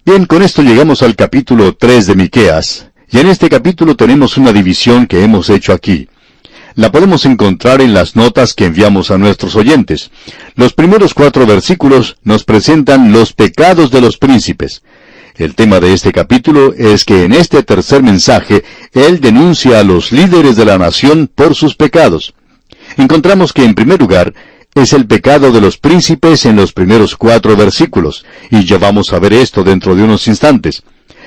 Bien, con esto llegamos al capítulo 3 de Miqueas, y en este capítulo tenemos una división que hemos hecho aquí. La podemos encontrar en las notas que enviamos a nuestros oyentes. Los primeros 4 versículos nos presentan los pecados de los príncipes. El tema de este capítulo es que en este tercer mensaje, él denuncia a los líderes de la nación por sus pecados. Encontramos que en primer lugar, es el pecado de los príncipes en los primeros 4 versículos, y ya vamos a ver esto dentro de unos instantes.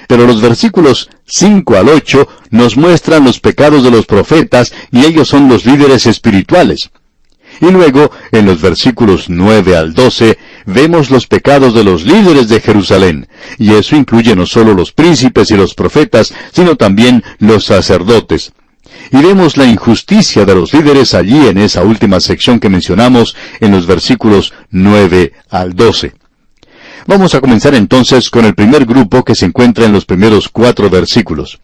Pero los versículos 5 al 8 nos muestran los pecados de los profetas, y ellos son los líderes espirituales. Y luego, en los versículos 9 al 12, vemos los pecados de los líderes de Jerusalén, y eso incluye no solo los príncipes y los profetas, sino también los sacerdotes. Y vemos la injusticia de los líderes allí en esa última sección que mencionamos en los versículos 9 al 12. Vamos a comenzar entonces con el primer grupo que se encuentra en los primeros 4 versículos.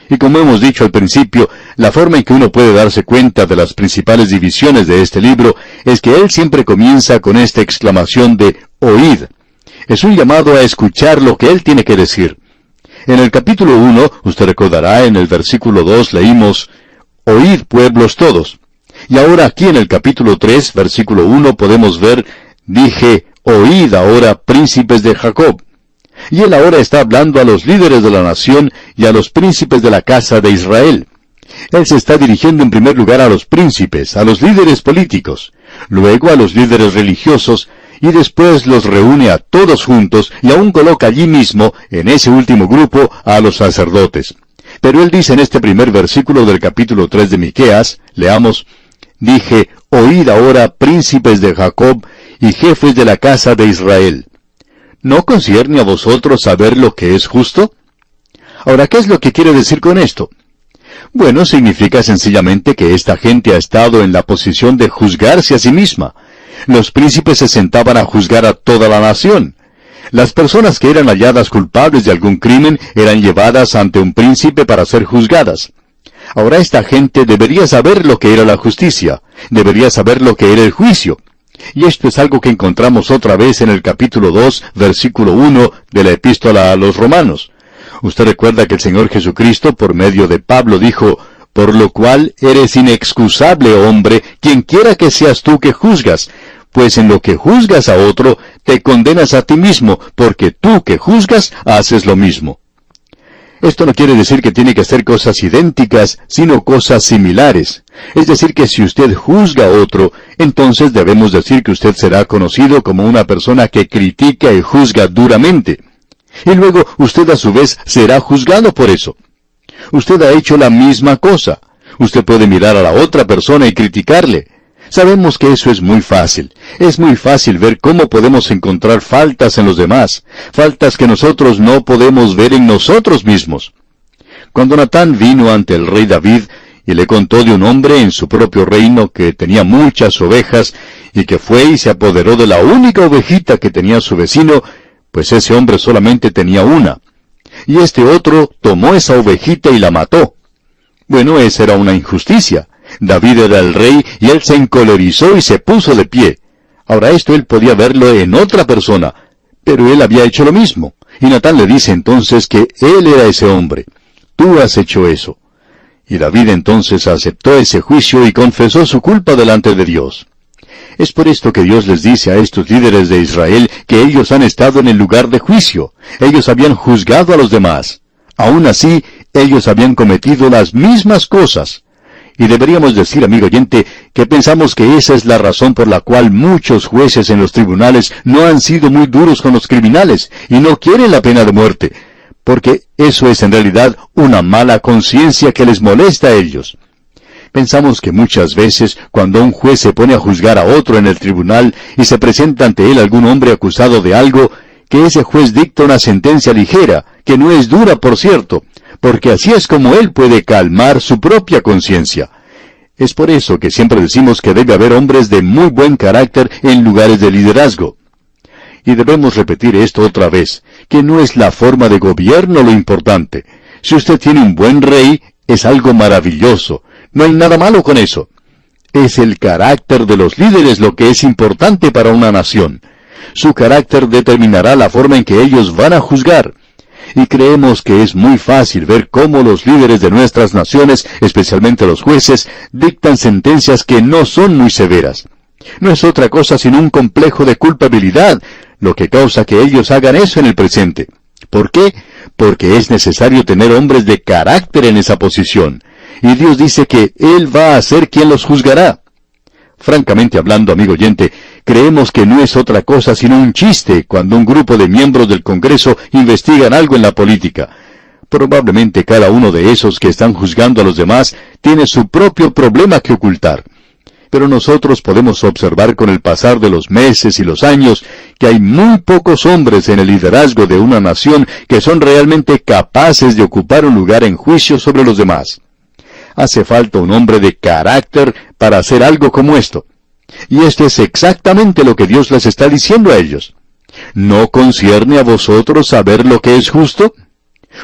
Y como hemos dicho al principio, la forma en que uno puede darse cuenta de las principales divisiones de este libro es que él siempre comienza con esta exclamación de «Oíd». Es un llamado a escuchar lo que él tiene que decir. En el capítulo 1, usted recordará, en el versículo 2 leímos «Oíd, pueblos todos». Y ahora aquí en el capítulo 3, versículo 1, podemos ver «Dije, oíd ahora, príncipes de Jacob». Y él ahora está hablando a los líderes de la nación y a los príncipes de la casa de Israel. Él se está dirigiendo en primer lugar a los príncipes, a los líderes políticos, luego a los líderes religiosos, y después los reúne a todos juntos y aún coloca allí mismo, en ese último grupo, a los sacerdotes. Pero él dice en este primer versículo del capítulo 3 de Miqueas, leamos, «Dije, oíd ahora, príncipes de Jacob y jefes de la casa de Israel. ¿No concierne a vosotros saber lo que es justo?» Ahora, ¿qué es lo que quiere decir con esto? Bueno, significa sencillamente que esta gente ha estado en la posición de juzgarse a sí misma. Los príncipes se sentaban a juzgar a toda la nación. Las personas que eran halladas culpables de algún crimen eran llevadas ante un príncipe para ser juzgadas. Ahora esta gente debería saber lo que era la justicia, debería saber lo que era el juicio. Y esto es algo que encontramos otra vez en el capítulo 2, versículo 1 de la epístola a los Romanos. Usted recuerda que el Señor Jesucristo, por medio de Pablo, dijo, «Por lo cual eres inexcusable, hombre, quienquiera que seas tú que juzgas, pues en lo que juzgas a otro, te condenas a ti mismo, porque tú que juzgas, haces lo mismo». Esto no quiere decir que tiene que hacer cosas idénticas, sino cosas similares. Es decir, que si usted juzga a otro, entonces debemos decir que usted será conocido como una persona que critica y juzga duramente. Y luego usted a su vez será juzgado por eso. Usted ha hecho la misma cosa. Usted puede mirar a la otra persona y criticarle. Sabemos que eso es muy fácil. Es muy fácil ver cómo podemos encontrar faltas en los demás, faltas que nosotros no podemos ver en nosotros mismos. Cuando Natán vino ante el rey David y le contó de un hombre en su propio reino que tenía muchas ovejas y que fue y se apoderó de la única ovejita que tenía su vecino, pues ese hombre solamente tenía una. Y este otro tomó esa ovejita y la mató. Bueno, esa era una injusticia. David era el rey y él se encolerizó y se puso de pie. Ahora esto él podía verlo en otra persona, pero él había hecho lo mismo. Y Natán le dice entonces que él era ese hombre. Tú has hecho eso. Y David entonces aceptó ese juicio y confesó su culpa delante de Dios. Es por esto que Dios les dice a estos líderes de Israel que ellos han estado en el lugar de juicio. Ellos habían juzgado a los demás. Aún así, ellos habían cometido las mismas cosas. Y deberíamos decir, amigo oyente, que pensamos que esa es la razón por la cual muchos jueces en los tribunales no han sido muy duros con los criminales y no quieren la pena de muerte, porque eso es en realidad una mala conciencia que les molesta a ellos. Pensamos que muchas veces, cuando un juez se pone a juzgar a otro en el tribunal y se presenta ante él algún hombre acusado de algo, que ese juez dicta una sentencia ligera, que no es dura, por cierto, porque así es como él puede calmar su propia conciencia. Es por eso que siempre decimos que debe haber hombres de muy buen carácter en lugares de liderazgo. Y debemos repetir esto otra vez, que no es la forma de gobierno lo importante. Si usted tiene un buen rey, es algo maravilloso. No hay nada malo con eso. Es el carácter de los líderes lo que es importante para una nación. Su carácter determinará la forma en que ellos van a juzgar. Y creemos que es muy fácil ver cómo los líderes de nuestras naciones, especialmente los jueces, dictan sentencias que no son muy severas. No es otra cosa sino un complejo de culpabilidad, lo que causa que ellos hagan eso en el presente. ¿Por qué? Porque es necesario tener hombres de carácter en esa posición. Y Dios dice que Él va a ser quien los juzgará. Francamente hablando, amigo oyente, creemos que no es otra cosa sino un chiste cuando un grupo de miembros del Congreso investigan algo en la política. Probablemente cada uno de esos que están juzgando a los demás tiene su propio problema que ocultar. Pero nosotros podemos observar con el pasar de los meses y los años que hay muy pocos hombres en el liderazgo de una nación que son realmente capaces de ocupar un lugar en juicio sobre los demás. Hace falta un hombre de carácter para hacer algo como esto. Y esto es exactamente lo que Dios les está diciendo a ellos. ¿No concierne a vosotros saber lo que es justo?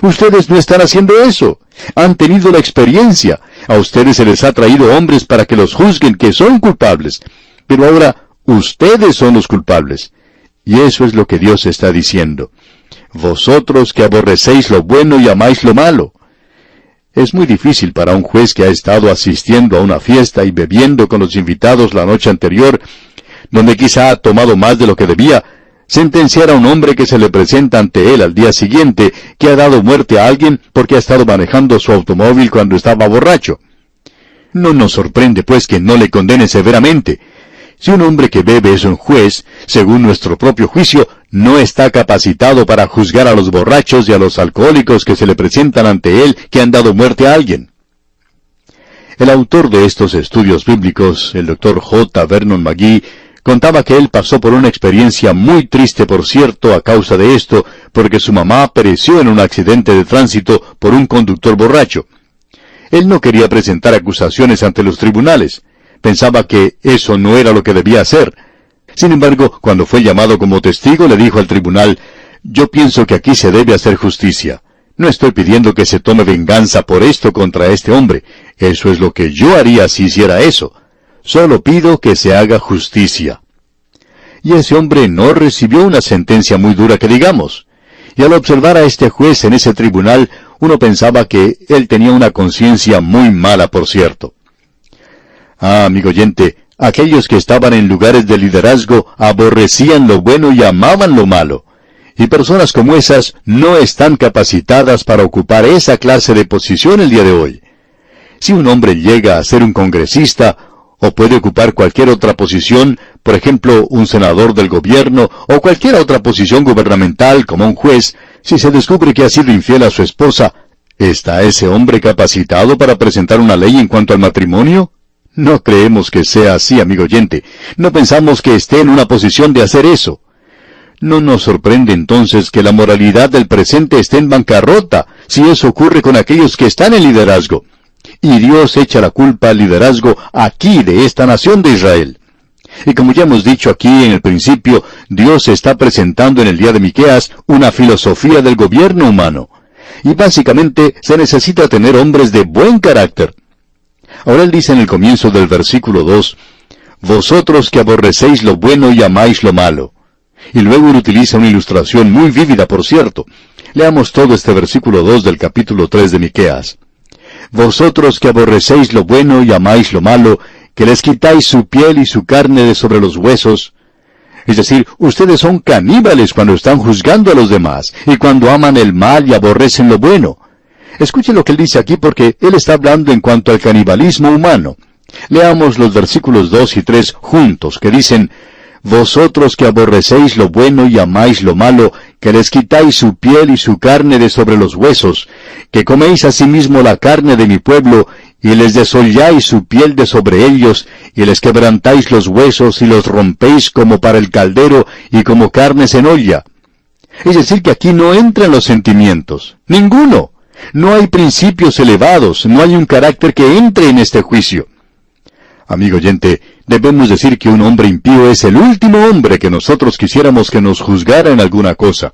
Ustedes no están haciendo eso. Han tenido la experiencia. A ustedes se les ha traído hombres para que los juzguen que son culpables. Pero ahora, ustedes son los culpables. Y eso es lo que Dios está diciendo. Vosotros que aborrecéis lo bueno y amáis lo malo. Es muy difícil para un juez que ha estado asistiendo a una fiesta y bebiendo con los invitados la noche anterior, donde quizá ha tomado más de lo que debía, sentenciar a un hombre que se le presenta ante él al día siguiente, que ha dado muerte a alguien porque ha estado manejando su automóvil cuando estaba borracho. No nos sorprende, pues, que no le condene severamente. Si un hombre que bebe es un juez, según nuestro propio juicio, no está capacitado para juzgar a los borrachos y a los alcohólicos que se le presentan ante él que han dado muerte a alguien. El autor de estos estudios bíblicos, el Dr. J. Vernon McGee, contaba que él pasó por una experiencia muy triste, por cierto, a causa de esto, porque su mamá pereció en un accidente de tránsito por un conductor borracho. Él no quería presentar acusaciones ante los tribunales. Pensaba que eso no era lo que debía hacer. Sin embargo, cuando fue llamado como testigo, le dijo al tribunal, «Yo pienso que aquí se debe hacer justicia. No estoy pidiendo que se tome venganza por esto contra este hombre. Eso es lo que yo haría si hiciera eso. Solo pido que se haga justicia». Y ese hombre no recibió una sentencia muy dura que digamos. Y al observar a este juez en ese tribunal, uno pensaba que él tenía una conciencia muy mala, por cierto. Ah, amigo oyente, aquellos que estaban en lugares de liderazgo aborrecían lo bueno y amaban lo malo. Y personas como esas no están capacitadas para ocupar esa clase de posición el día de hoy. Si un hombre llega a ser un congresista, o puede ocupar cualquier otra posición, por ejemplo, un senador del gobierno, o cualquier otra posición gubernamental como un juez, si se descubre que ha sido infiel a su esposa, ¿está ese hombre capacitado para presentar una ley en cuanto al matrimonio? No creemos que sea así, amigo oyente. No pensamos que esté en una posición de hacer eso. No nos sorprende entonces que la moralidad del presente esté en bancarrota, si eso ocurre con aquellos que están en liderazgo. Y Dios echa la culpa al liderazgo aquí de esta nación de Israel. Y como ya hemos dicho aquí en el principio, Dios está presentando en el día de Miqueas una filosofía del gobierno humano. Y básicamente se necesita tener hombres de buen carácter. Ahora él dice en el comienzo del versículo 2, «Vosotros que aborrecéis lo bueno y amáis lo malo». Y luego él utiliza una ilustración muy vívida, por cierto. Leamos todo este versículo 2 del capítulo 3 de Miqueas. «Vosotros que aborrecéis lo bueno y amáis lo malo, que les quitáis su piel y su carne de sobre los huesos». Es decir, ustedes son caníbales cuando están juzgando a los demás, y cuando aman el mal y aborrecen lo bueno. Escuchen lo que él dice aquí porque él está hablando en cuanto al canibalismo humano. Leamos los versículos 2 y 3 juntos, que dicen, «Vosotros que aborrecéis lo bueno y amáis lo malo, que les quitáis su piel y su carne de sobre los huesos, que coméis asimismo la carne de mi pueblo, y les desolláis su piel de sobre ellos, y les quebrantáis los huesos y los rompéis como para el caldero y como carnes en olla». Es decir, que aquí no entran los sentimientos, ninguno. No hay principios elevados, no hay un carácter que entre en este juicio. Amigo oyente, debemos decir que un hombre impío es el último hombre que nosotros quisiéramos que nos juzgara en alguna cosa.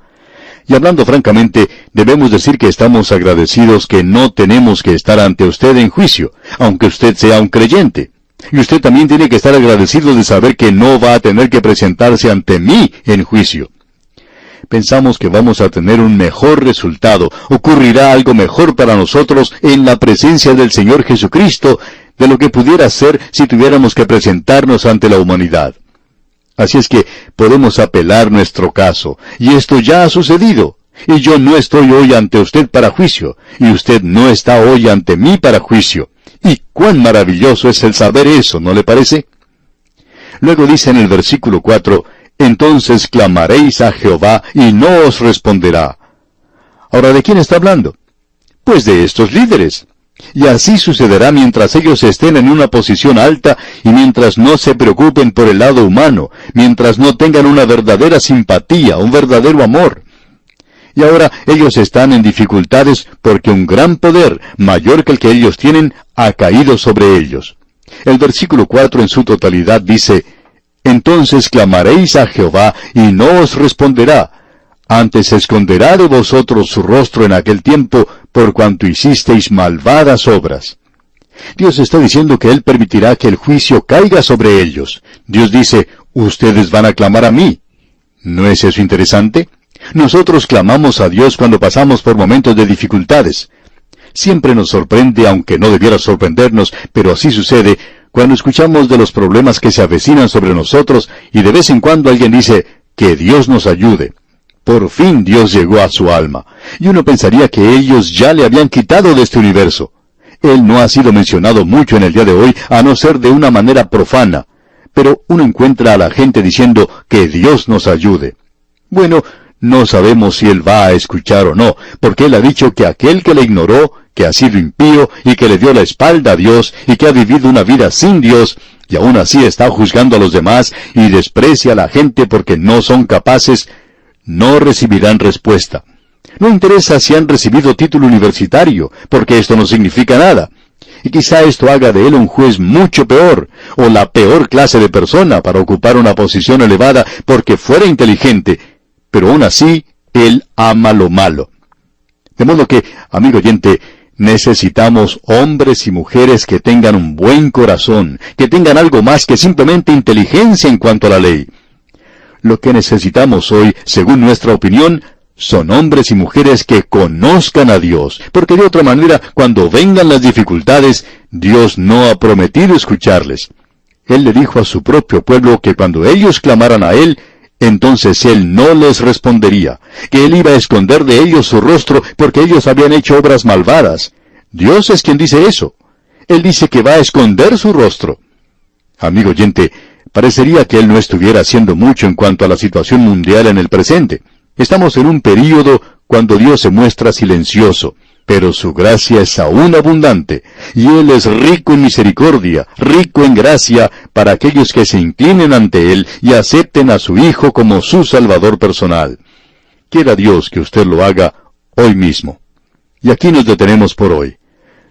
Y hablando francamente, debemos decir que estamos agradecidos que no tenemos que estar ante usted en juicio, aunque usted sea un creyente. Y usted también tiene que estar agradecido de saber que no va a tener que presentarse ante mí en juicio. Pensamos que vamos a tener un mejor resultado, ocurrirá algo mejor para nosotros en la presencia del Señor Jesucristo de lo que pudiera ser si tuviéramos que presentarnos ante la humanidad. Así es que podemos apelar nuestro caso, y esto ya ha sucedido, y yo no estoy hoy ante usted para juicio, y usted no está hoy ante mí para juicio. Y cuán maravilloso es el saber eso, ¿no le parece? Luego dice en el versículo 4, entonces clamaréis a Jehová y no os responderá. Ahora, ¿de quién está hablando? Pues de estos líderes. Y así sucederá mientras ellos estén en una posición alta y mientras no se preocupen por el lado humano, mientras no tengan una verdadera simpatía, un verdadero amor. Y ahora ellos están en dificultades porque un gran poder, mayor que el que ellos tienen, ha caído sobre ellos. El versículo 4 en su totalidad dice, entonces clamaréis a Jehová y no os responderá. Antes esconderá de vosotros su rostro en aquel tiempo, por cuanto hicisteis malvadas obras. Dios está diciendo que Él permitirá que el juicio caiga sobre ellos. Dios dice, ustedes van a clamar a mí. ¿No es eso interesante? Nosotros clamamos a Dios cuando pasamos por momentos de dificultades. Siempre nos sorprende, aunque no debiera sorprendernos, pero así sucede, cuando escuchamos de los problemas que se avecinan sobre nosotros y de vez en cuando alguien dice, que Dios nos ayude. Por fin Dios llegó a su alma, y uno pensaría que ellos ya le habían quitado de este universo. Él no ha sido mencionado mucho en el día de hoy, a no ser de una manera profana, pero uno encuentra a la gente diciendo que Dios nos ayude. Bueno, no sabemos si Él va a escuchar o no, porque Él ha dicho que aquel que le ignoró, que ha sido impío y que le dio la espalda a Dios y que ha vivido una vida sin Dios, y aún así está juzgando a los demás y desprecia a la gente porque no son capaces, no recibirán respuesta. No interesa si han recibido título universitario, porque esto no significa nada. Y quizá esto haga de él un juez mucho peor, o la peor clase de persona para ocupar una posición elevada porque fuera inteligente, pero aún así, él ama lo malo. De modo que, amigo oyente, necesitamos hombres y mujeres que tengan un buen corazón, que tengan algo más que simplemente inteligencia en cuanto a la ley. Lo que necesitamos hoy, según nuestra opinión, son hombres y mujeres que conozcan a Dios, porque de otra manera, cuando vengan las dificultades, Dios no ha prometido escucharles. Él le dijo a su propio pueblo que cuando ellos clamaran a Él, entonces Él no les respondería, que Él iba a esconder de ellos su rostro porque ellos habían hecho obras malvadas. Dios es quien dice eso. Él dice que va a esconder su rostro. Amigo oyente, parecería que Él no estuviera haciendo mucho en cuanto a la situación mundial en el presente. Estamos en un período cuando Dios se muestra silencioso, pero su gracia es aún abundante, y Él es rico en misericordia, rico en gracia, para aquellos que se inclinen ante Él y acepten a su Hijo como su Salvador personal. Quiera Dios que usted lo haga hoy mismo. Y aquí nos detenemos por hoy.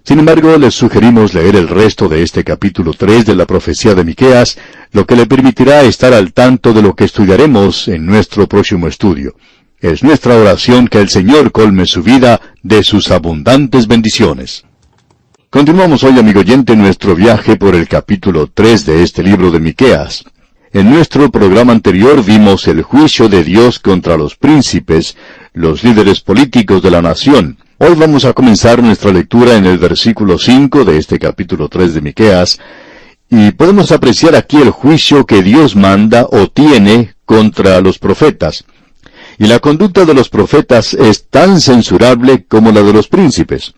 Sin embargo, les sugerimos leer el resto de este capítulo 3 de la profecía de Miqueas, lo que le permitirá estar al tanto de lo que estudiaremos en nuestro próximo estudio. Es nuestra oración que el Señor colme su vida de sus abundantes bendiciones. Continuamos hoy, amigo oyente, nuestro viaje por el capítulo 3 de este libro de Miqueas. En nuestro programa anterior vimos el juicio de Dios contra los príncipes, los líderes políticos de la nación. Hoy vamos a comenzar nuestra lectura en el versículo 5 de este capítulo 3 de Miqueas, y podemos apreciar aquí el juicio que Dios manda o tiene contra los profetas. Y la conducta de los profetas es tan censurable como la de los príncipes.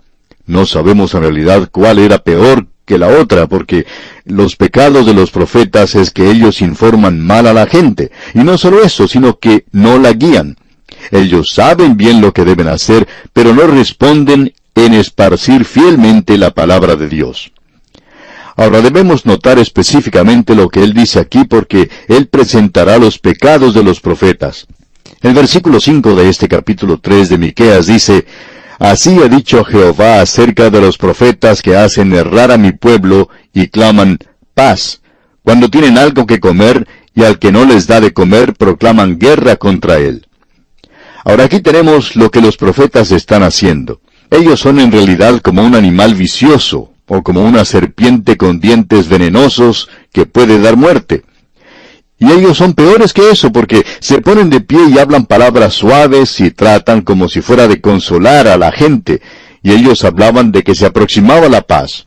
No sabemos en realidad cuál era peor que la otra, porque los pecados de los profetas es que ellos informan mal a la gente, y no solo eso, sino que no la guían. Ellos saben bien lo que deben hacer, pero no responden en esparcir fielmente la palabra de Dios. Ahora debemos notar específicamente lo que Él dice aquí, porque Él presentará los pecados de los profetas. El versículo 5 de este capítulo 3 de Miqueas dice, Así ha dicho Jehová acerca de los profetas que hacen errar a mi pueblo y claman paz, cuando tienen algo que comer, y al que no les da de comer proclaman guerra contra él. Ahora aquí tenemos lo que los profetas están haciendo. Ellos son en realidad como un animal vicioso, o como una serpiente con dientes venenosos que puede dar muerte. Y ellos son peores que eso, porque se ponen de pie y hablan palabras suaves y tratan como si fuera de consolar a la gente, y ellos hablaban de que se aproximaba la paz.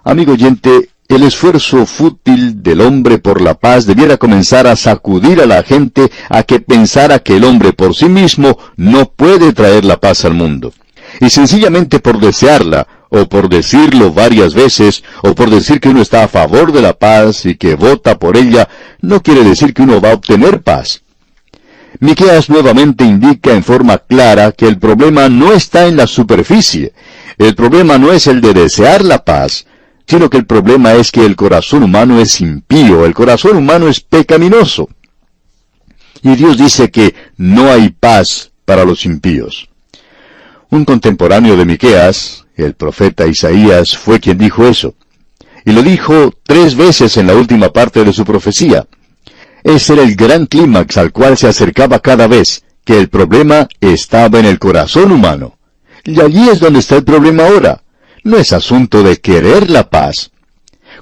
Amigo oyente, el esfuerzo fútil del hombre por la paz debiera comenzar a sacudir a la gente a que pensara que el hombre por sí mismo no puede traer la paz al mundo. Y sencillamente por desearla, o por decirlo varias veces, o por decir que uno está a favor de la paz y que vota por ella, no quiere decir que uno va a obtener paz. Miqueas nuevamente indica en forma clara que el problema no está en la superficie. El problema no es el de desear la paz, sino que el problema es que el corazón humano es impío, el corazón humano es pecaminoso. Y Dios dice que no hay paz para los impíos. Un contemporáneo de Miqueas, el profeta Isaías, fue quien dijo eso. Y lo dijo 3 veces en la última parte de su profecía. Ese era el gran clímax al cual se acercaba cada vez, que el problema estaba en el corazón humano. Y allí es donde está el problema ahora. No es asunto de querer la paz.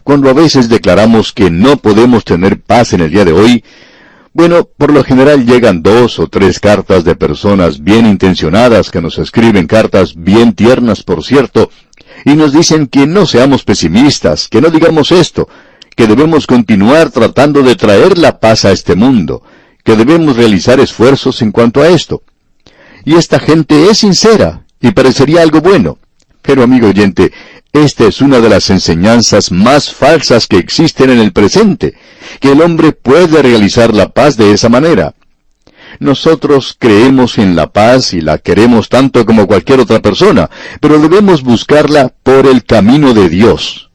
Cuando a veces declaramos que no podemos tener paz en el día de hoy, bueno, por lo general llegan 2 o 3 cartas de personas bien intencionadas que nos escriben cartas bien tiernas, por cierto, y nos dicen que no seamos pesimistas, que no digamos esto, que debemos continuar tratando de traer la paz a este mundo, que debemos realizar esfuerzos en cuanto a esto. Y esta gente es sincera, y parecería algo bueno. Pero, amigo oyente, esta es una de las enseñanzas más falsas que existen en el presente, que el hombre puede realizar la paz de esa manera. Nosotros creemos en la paz y la queremos tanto como cualquier otra persona, pero debemos buscarla por el camino de Dios.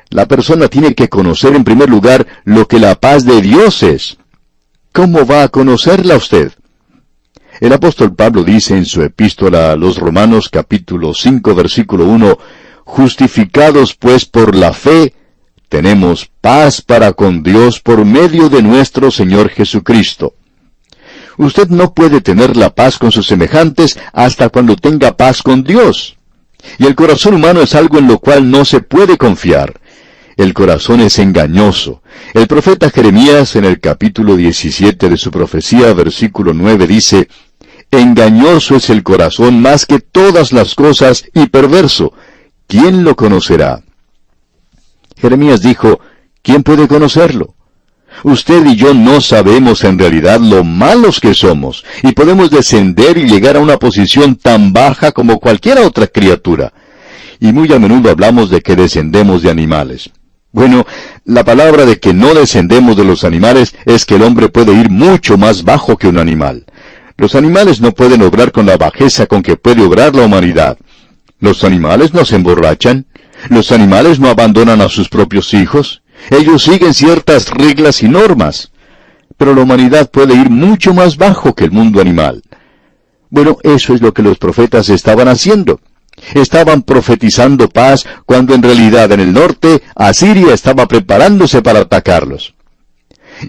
La persona tiene que conocer en primer lugar lo que la paz de Dios es. ¿Cómo va a conocerla usted? El apóstol Pablo dice en su epístola a los Romanos capítulo 5 versículo 1, «Justificados pues por la fe, tenemos paz para con Dios por medio de nuestro Señor Jesucristo». Usted no puede tener la paz con sus semejantes hasta cuando tenga paz con Dios. Y el corazón humano es algo en lo cual no se puede confiar. El corazón es engañoso. El profeta Jeremías en el capítulo 17 de su profecía, versículo 9, dice, «Engañoso es el corazón más que todas las cosas y perverso. ¿Quién lo conocerá?». Jeremías dijo, ¿quién puede conocerlo? Usted y yo no sabemos en realidad lo malos que somos, y podemos descender y llegar a una posición tan baja como cualquier otra criatura. Y muy a menudo hablamos de que descendemos de animales. Bueno, la palabra de que no descendemos de los animales es que el hombre puede ir mucho más bajo que un animal. Los animales no pueden obrar con la bajeza con que puede obrar la humanidad. Los animales no se emborrachan. Los animales no abandonan a sus propios hijos. Ellos siguen ciertas reglas y normas. Pero la humanidad puede ir mucho más bajo que el mundo animal. Bueno, eso es lo que los profetas estaban haciendo. Estaban profetizando paz cuando en realidad en el norte Asiria estaba preparándose para atacarlos.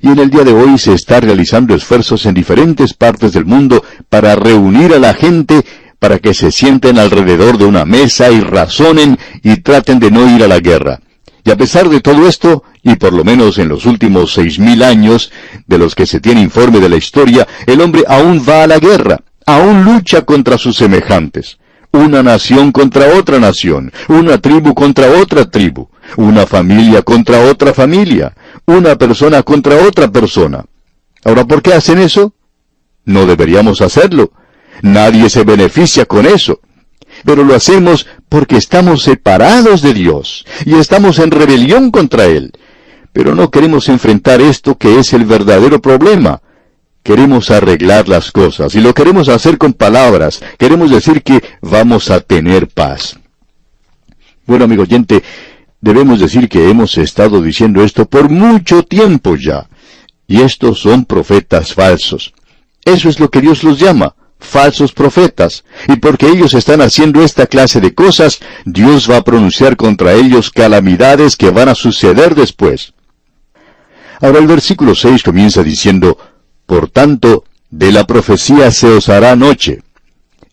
Y en el día de hoy se está realizando esfuerzos en diferentes partes del mundo para reunir a la gente para que se sienten alrededor de una mesa y razonen y traten de no ir a la guerra. Y a pesar de todo esto, y por lo menos en los últimos 6,000 años, de los que se tiene informe de la historia, el hombre aún va a la guerra, aún lucha contra sus semejantes. Una nación contra otra nación, una tribu contra otra tribu, una familia contra otra familia, una persona contra otra persona. Ahora, ¿por qué hacen eso? No deberíamos hacerlo. Nadie se beneficia con eso. Pero lo hacemos porque estamos separados de Dios y estamos en rebelión contra Él. Pero no queremos enfrentar esto que es el verdadero problema. Queremos arreglar las cosas y lo queremos hacer con palabras. Queremos decir que vamos a tener paz. Bueno, amigo oyente, debemos decir que hemos estado diciendo esto por mucho tiempo ya. Y estos son profetas falsos. Eso es lo que Dios los llama, falsos profetas. Y porque ellos están haciendo esta clase de cosas, Dios va a pronunciar contra ellos calamidades que van a suceder después. Ahora el versículo 6 comienza diciendo, «Por tanto, de la profecía se os hará noche».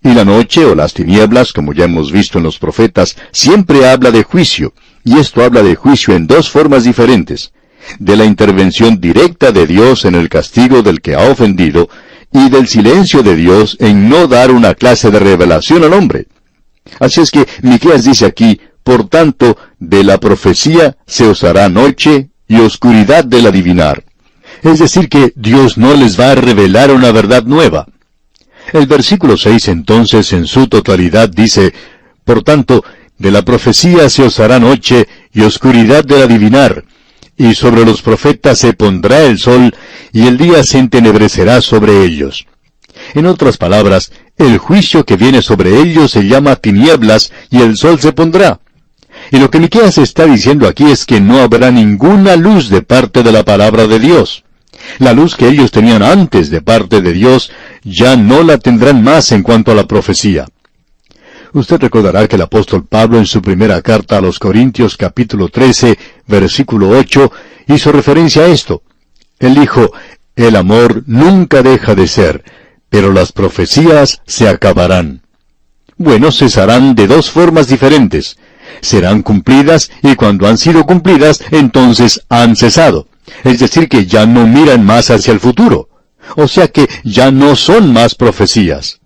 Y la noche o las tinieblas, como ya hemos visto en los profetas, siempre habla de juicio, y esto habla de juicio en dos formas diferentes: de la intervención directa de Dios en el castigo del que ha ofendido, y del silencio de Dios en no dar una clase de revelación al hombre. Así es que Miqueas dice aquí: por tanto, de la profecía se os hará noche y oscuridad del adivinar. Es decir que Dios no les va a revelar una verdad nueva. El versículo 6 entonces en su totalidad dice: por tanto, de la profecía se os hará noche y oscuridad del adivinar, y sobre los profetas se pondrá el sol, y el día se entenebrecerá sobre ellos. En otras palabras, el juicio que viene sobre ellos se llama tinieblas, y el sol se pondrá. Y lo que Miqueas está diciendo aquí es que no habrá ninguna luz de parte de la palabra de Dios. La luz que ellos tenían antes de parte de Dios, ya no la tendrán más en cuanto a la profecía. Usted recordará que el apóstol Pablo en su primera carta a los Corintios capítulo 13, versículo 8, hizo referencia a esto. Él dijo: el amor nunca deja de ser, pero las profecías se acabarán. Bueno, cesarán de dos formas diferentes. Serán cumplidas, y cuando han sido cumplidas, entonces han cesado. Es decir, que ya no miran más hacia el futuro. O sea que ya no son más profecías.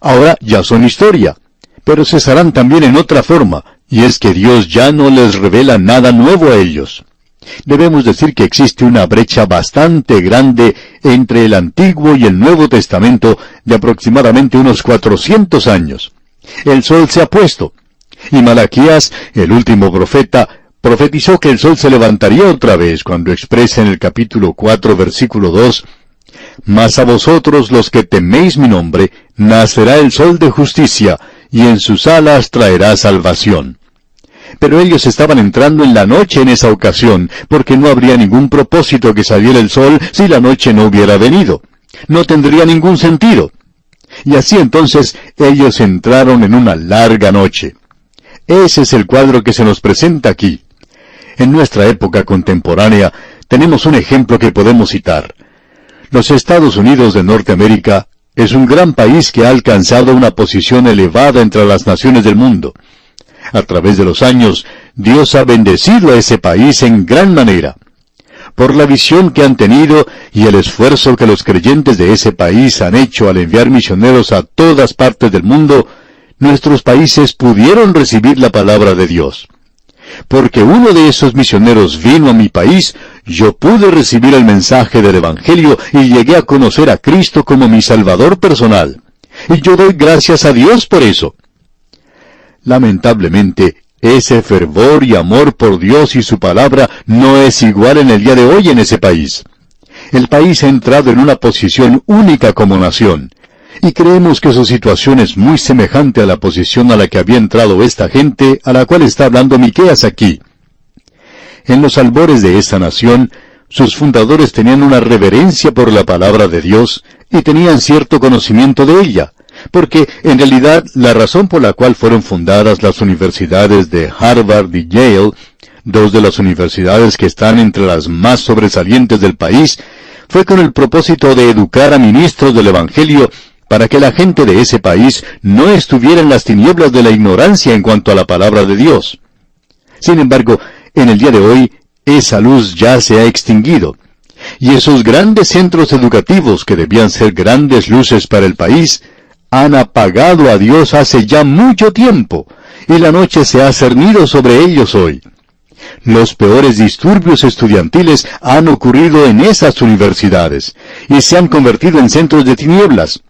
Ahora ya son historia. Pero cesarán también en otra forma, y es que Dios ya no les revela nada nuevo a ellos. Debemos decir que existe una brecha bastante grande entre el Antiguo y el Nuevo Testamento de aproximadamente unos 400 años. El sol se ha puesto. Y Malaquías, el último profeta, profetizó que el sol se levantaría otra vez cuando expresa en el capítulo 4, versículo 2, «Mas a vosotros los que teméis mi nombre, nacerá el sol de justicia, y en sus alas traerá salvación». Pero ellos estaban entrando en la noche en esa ocasión, porque no habría ningún propósito que saliera el sol si la noche no hubiera venido. No tendría ningún sentido. Y así entonces ellos entraron en una larga noche. Ese es el cuadro que se nos presenta aquí. En nuestra época contemporánea tenemos un ejemplo que podemos citar. Los Estados Unidos de Norteamérica es un gran país que ha alcanzado una posición elevada entre las naciones del mundo. A través de los años, Dios ha bendecido a ese país en gran manera. Por la visión que han tenido y el esfuerzo que los creyentes de ese país han hecho al enviar misioneros a todas partes del mundo, nuestros países pudieron recibir la palabra de Dios. Porque uno de esos misioneros vino a mi país, yo pude recibir el mensaje del Evangelio y llegué a conocer a Cristo como mi Salvador personal. Y yo doy gracias a Dios por eso. Lamentablemente, ese fervor y amor por Dios y su palabra no es igual en el día de hoy en ese país. El país ha entrado en una posición única como nación. Y creemos que su situación es muy semejante a la posición a la que había entrado esta gente a la cual está hablando Miqueas aquí. En los albores de esta nación, sus fundadores tenían una reverencia por la palabra de Dios y tenían cierto conocimiento de ella, porque en realidad la razón por la cual fueron fundadas las universidades de Harvard y Yale, dos de las universidades que están entre las más sobresalientes del país, fue con el propósito de educar a ministros del Evangelio para que la gente de ese país no estuviera en las tinieblas de la ignorancia en cuanto a la palabra de Dios. Sin embargo, en el día de hoy, esa luz ya se ha extinguido, y esos grandes centros educativos que debían ser grandes luces para el país, han apagado a Dios hace ya mucho tiempo, y la noche se ha cernido sobre ellos hoy. Los peores disturbios estudiantiles han ocurrido en esas universidades, y se han convertido en centros de tinieblas.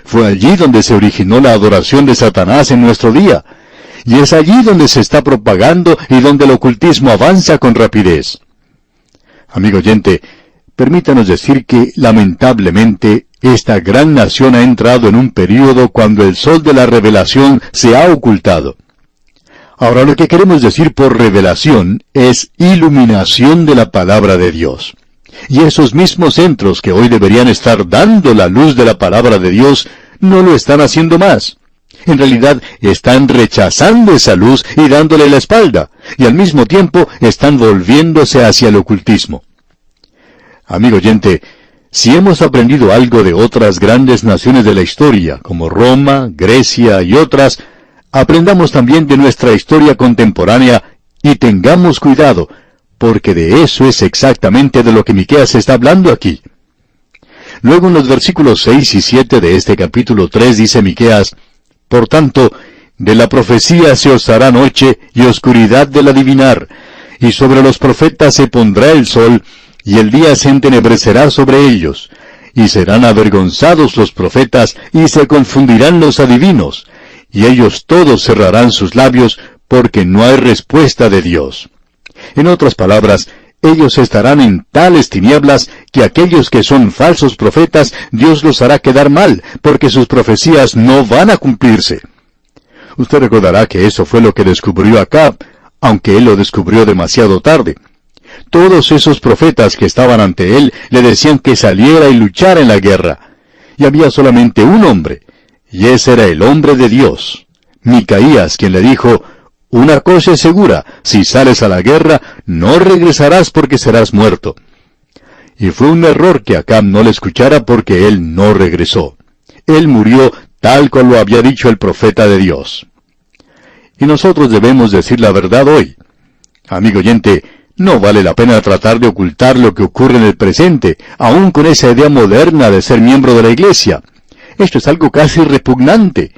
Fue allí donde se originó la adoración de Satanás en nuestro día, y es allí donde se está propagando y donde el ocultismo avanza con rapidez. Amigo oyente, permítanos decir que, lamentablemente, esta gran nación ha entrado en un período cuando el sol de la revelación se ha ocultado. Ahora lo que queremos decir por revelación es iluminación de la palabra de Dios. Y esos mismos centros que hoy deberían estar dando la luz de la palabra de Dios, no lo están haciendo más. En realidad, están rechazando esa luz y dándole la espalda, y al mismo tiempo están volviéndose hacia el ocultismo. Amigo oyente, Si hemos aprendido algo de otras grandes naciones de la historia, como Roma, Grecia y otras, aprendamos también de nuestra historia contemporánea y tengamos cuidado, porque de eso es exactamente de lo que Miqueas está hablando aquí. Luego en los versículos 6 y 7 de este capítulo 3 dice Miqueas, por tanto, de la profecía se os hará noche y oscuridad del adivinar, y sobre los profetas se pondrá el sol, y el día se entenebrecerá sobre ellos, y serán avergonzados los profetas, y se confundirán los adivinos, y ellos todos cerrarán sus labios, porque no hay respuesta de Dios. En otras palabras, ellos estarán en tales tinieblas que aquellos que son falsos profetas, Dios los hará quedar mal, porque sus profecías no van a cumplirse. Usted recordará que eso fue lo que descubrió Acab, aunque él lo descubrió demasiado tarde. Todos esos profetas que estaban ante él le decían que saliera y luchara en la guerra. Y había solamente un hombre, y ese era el hombre de Dios, Micaías, quien le dijo, una cosa es segura, si sales a la guerra, no regresarás porque serás muerto. Y fue un error que Acab no le escuchara porque él no regresó. Él murió tal cual lo había dicho el profeta de Dios. Y nosotros debemos decir la verdad hoy. Amigo oyente, no vale la pena tratar de ocultar lo que ocurre en el presente, aun con esa idea moderna de ser miembro de la iglesia. Esto es algo casi repugnante.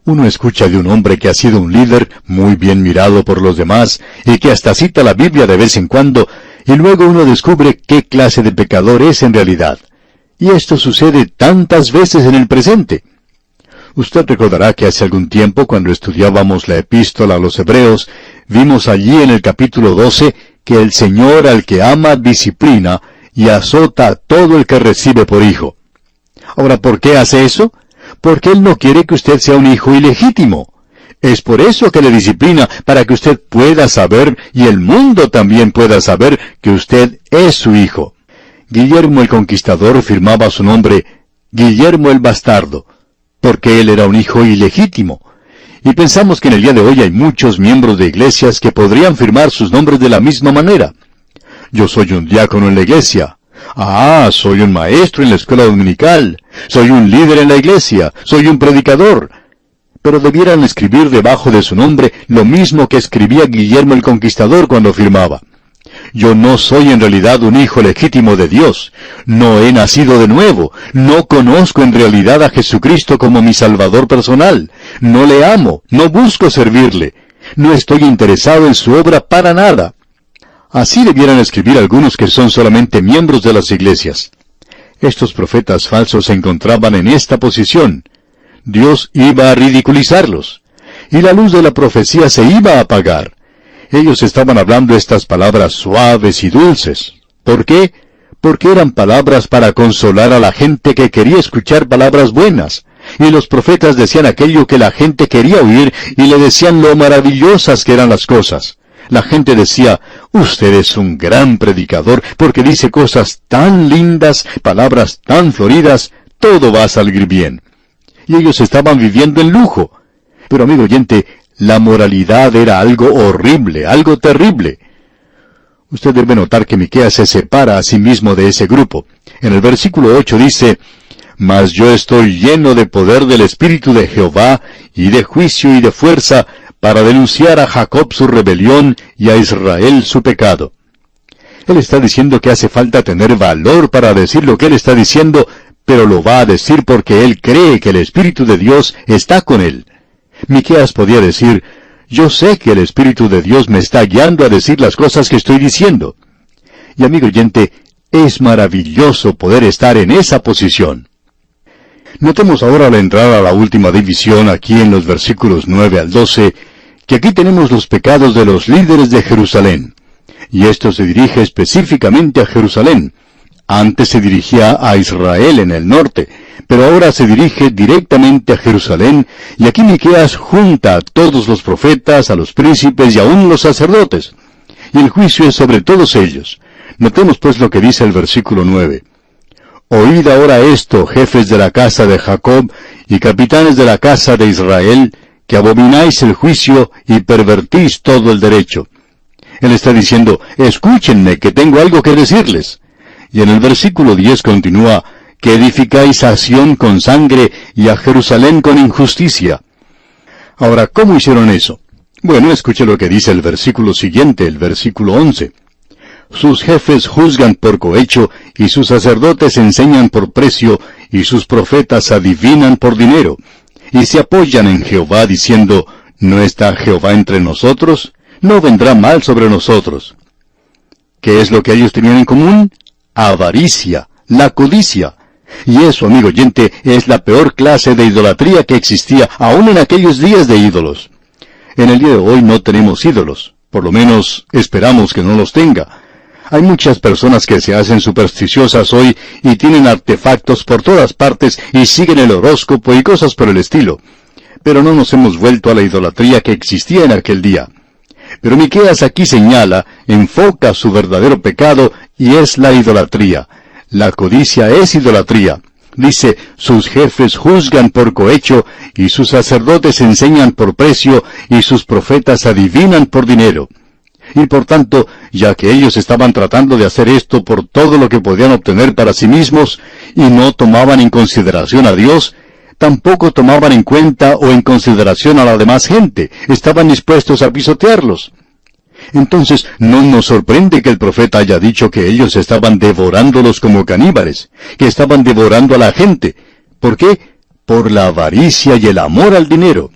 Uno escucha de un hombre que ha sido un líder muy bien mirado por los demás y que hasta cita la Biblia de vez en cuando, y luego uno descubre qué clase de pecador es en realidad. Y esto sucede tantas veces en el presente. Usted recordará que hace algún tiempo, cuando estudiábamos la epístola a los Hebreos, vimos allí en el capítulo 12 que el Señor al que ama disciplina y azota a todo el que recibe por hijo. Ahora, ¿por qué hace eso? Porque Él no quiere que usted sea un hijo ilegítimo. Es por eso que le disciplina, para que usted pueda saber, y el mundo también pueda saber, que usted es su hijo. Guillermo el Conquistador firmaba su nombre Guillermo el Bastardo, porque él era un hijo ilegítimo. Y pensamos que en el día de hoy hay muchos miembros de iglesias que podrían firmar sus nombres de la misma manera. Yo soy un diácono en la iglesia. Ah, soy un maestro en la escuela dominical. Soy un líder en la iglesia. Soy un predicador. Pero debieran escribir debajo de su nombre lo mismo que escribía Guillermo el Conquistador cuando firmaba. Yo no soy en realidad un hijo legítimo de Dios. No he nacido de nuevo. No conozco en realidad a Jesucristo como mi Salvador personal. No le amo. No busco servirle. No estoy interesado en su obra para nada. Así debieran escribir algunos que son solamente miembros de las iglesias. Estos profetas falsos se encontraban en esta posición. Dios iba a ridiculizarlos. Y la luz de la profecía se iba a apagar. Ellos estaban hablando estas palabras suaves y dulces. ¿Por qué? Porque eran palabras para consolar a la gente que quería escuchar palabras buenas. Y los profetas decían aquello que la gente quería oír y le decían lo maravillosas que eran las cosas. La gente decía, usted es un gran predicador porque dice cosas tan lindas, palabras tan floridas, todo va a salir bien. Y ellos estaban viviendo en lujo. Pero amigo oyente, la moralidad era algo horrible, algo terrible. Usted debe notar que Miqueas se separa a sí mismo de ese grupo. En el versículo 8 dice, mas yo estoy lleno de poder del Espíritu de Jehová, y de juicio y de fuerza, para denunciar a Jacob su rebelión y a Israel su pecado. Él está diciendo que hace falta tener valor para decir lo que él está diciendo, pero lo va a decir porque él cree que el Espíritu de Dios está con él. Miqueas podía decir, yo sé que el Espíritu de Dios me está guiando a decir las cosas que estoy diciendo. Y amigo oyente, es maravilloso poder estar en esa posición. Notemos ahora al entrar a la última división aquí en los versículos 9 al 12, que aquí tenemos los pecados de los líderes de Jerusalén. Y esto se dirige específicamente a Jerusalén. Antes se dirigía a Israel en el norte, pero ahora se dirige directamente a Jerusalén, y aquí Miqueas junta a todos los profetas, a los príncipes y aún los sacerdotes. Y el juicio es sobre todos ellos. Notemos pues lo que dice el versículo 9. Oíd ahora esto, jefes de la casa de Jacob y capitanes de la casa de Israel, que abomináis el juicio y pervertís todo el derecho. Él está diciendo, escúchenme, que tengo algo que decirles. Y en el versículo 10 continúa, que edificáis a Sión con sangre y a Jerusalén con injusticia. Ahora, ¿cómo hicieron eso? Bueno, escuche lo que dice el versículo siguiente, el versículo 11. Sus jefes juzgan por cohecho, y sus sacerdotes enseñan por precio, y sus profetas adivinan por dinero. Y se apoyan en Jehová diciendo, ¿no está Jehová entre nosotros? No vendrá mal sobre nosotros. ¿Qué es lo que ellos tenían en común? Avaricia, la codicia. Y eso, amigo oyente, es la peor clase de idolatría que existía aún en aquellos días de ídolos. En el día de hoy no tenemos ídolos, por lo menos esperamos que no los tenga. Hay muchas personas que se hacen supersticiosas hoy y tienen artefactos por todas partes y siguen el horóscopo y cosas por el estilo. Pero no nos hemos vuelto a la idolatría que existía en aquel día. Pero Miqueas aquí señala, enfoca su verdadero pecado y es la idolatría. La codicia es idolatría. Dice, sus jefes juzgan por cohecho, y sus sacerdotes enseñan por precio, y sus profetas adivinan por dinero. Y por tanto, ya que ellos estaban tratando de hacer esto por todo lo que podían obtener para sí mismos, y no tomaban en consideración a Dios, tampoco tomaban en cuenta o en consideración a la demás gente, estaban dispuestos a pisotearlos. Entonces, no nos sorprende que el profeta haya dicho que ellos estaban devorándolos como caníbales, que estaban devorando a la gente. ¿Por qué? Por la avaricia y el amor al dinero.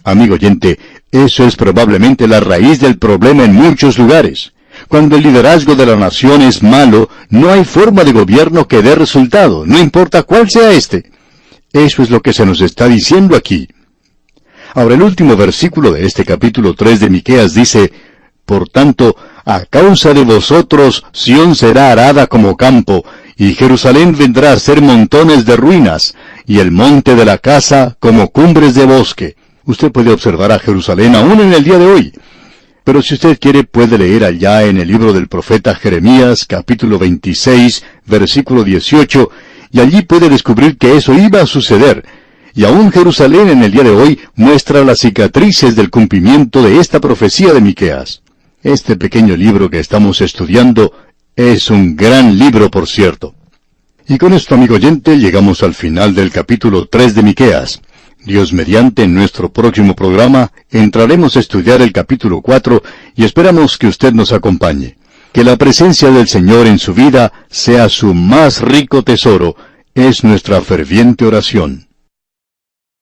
Amigo oyente, eso es probablemente la raíz del problema en muchos lugares. Cuando el liderazgo de la nación es malo, no hay forma de gobierno que dé resultado, no importa cuál sea este. Eso es lo que se nos está diciendo aquí. Ahora, el último versículo de este capítulo 3 de Miqueas dice, por tanto, a causa de vosotros, Sión será arada como campo, y Jerusalén vendrá a ser montones de ruinas, y el monte de la casa como cumbres de bosque. Usted puede observar a Jerusalén aún en el día de hoy. Pero si usted quiere, puede leer allá en el libro del profeta Jeremías, capítulo 26, versículo 18, y allí puede descubrir que eso iba a suceder. Y aún Jerusalén en el día de hoy muestra las cicatrices del cumplimiento de esta profecía de Miqueas. Este pequeño libro que estamos estudiando es un gran libro, por cierto. Y con esto, amigo oyente, llegamos al final del capítulo 3 de Miqueas. Dios mediante, en nuestro próximo programa, entraremos a estudiar el capítulo 4 y esperamos que usted nos acompañe. Que la presencia del Señor en su vida sea su más rico tesoro, es nuestra ferviente oración.